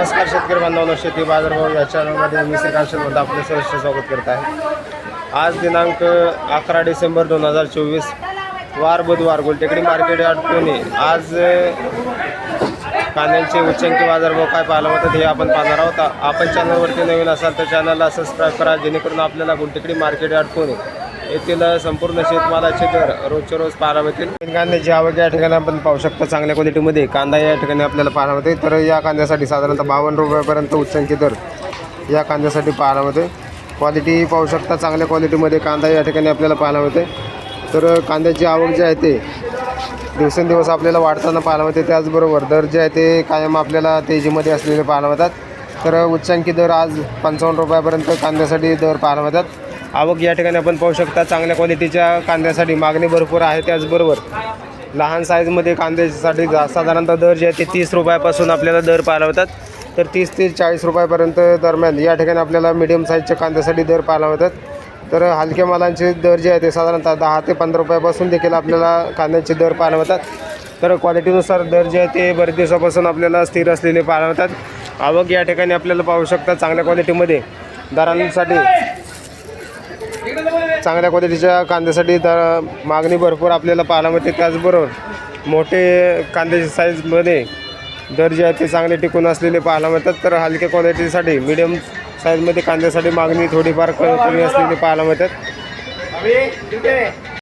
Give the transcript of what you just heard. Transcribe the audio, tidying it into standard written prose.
नमस्कार शेतकरी बांधवांनो, शेती बाजारभाव या चॅनलमध्ये मी श्रीकांत आपले सहर्ष स्वागत करत आहे। आज दिनांक 11 डिसेंबर 2024 वार बुधवार गुलटेकडी मार्केट यार्ड पुणे। आज कांद्याचे उच्चांकी बाजारभाव काय पाहायला मिळतात हे आपण पाहणार आहोत। आपण चॅनलवरती नवीन असाल तर चॅनलला सबस्क्राईब करा, जेणेकरून आपल्याला गुलटेकडी मार्केट यार्ड पुणे येथील संपूर्ण शेतमालाचे दर रोजच्या रोज पाहायला मिळतील। कांद्याची आवक या ठिकाणी आपण पाहू शकता। चांगल्या क्वालिटीमध्ये कांदा या ठिकाणी आपल्याला पाहायला मिळते। तर या कांद्यासाठी साधारणतः 52 रुपयापर्यंत उच्चांकी दर या कांद्यासाठी पाहायला मिळते। क्वालिटी पाहू शकता, चांगल्या क्वालिटीमध्ये कांदा या ठिकाणी आपल्याला पाहायला मिळते। तर कांद्याची आवक जी आहे ते दिवसेंदिवस आपल्याला वाढताना पाहायला मिळते। त्याचबरोबर दर जे आहे ते कायम आपल्याला तेजीमध्ये असलेले पाहायला मिळतात। तर उच्चांकी दर आज 55 रुपयापर्यंत कांद्यासाठी दर पाहायला मिळतात। आवक या ठिकाणी आपण पाहू शकता। चांगल्या क्वालिटीच्या कांद्यासाठी मागणी भरपूर आहे। त्याचबरोबर लहान साईजमध्ये कांद्यासाठी साधारणतः दर जे आहे ते 30 रुपयापासून आपल्याला दर पाहायला मिळतात। तर 30 ते 40 रुपयापर्यंत दरम्यान या ठिकाणी आपल्याला मीडियम साईजच्या कांद्यासाठी दर पाहायला मिळतात। तर हलक्या मालांचे दर जे आहे ते साधारणतः 10 ते 15 रुपयापासून देखील आपल्याला कांद्याचे दर पाहायला मिळतात। तर क्वालिटीनुसार दर जे आहे ते बरेच दिवसापासून आपल्याला स्थिर असलेले पाहायला मिळतात। आवक या ठिकाणी आपल्याला पाहू शकता। चांगल्या क्वालिटीमध्ये दरांसाठी चांगल्या क्वालिटीच्या कांद्यासाठी मागणी भरपूर आपल्याला पाहायला मिळते। त्याचबरोबर मोठे कांद्याच्या साईजमध्ये दर जे आहे ते चांगले टिकून असलेले पाहायला मिळतात। तर हलक्या क्वालिटीसाठी मीडियम साईजमध्ये कांद्यासाठी मागणी थोडीफार कमी असलेली पाहायला मिळतात।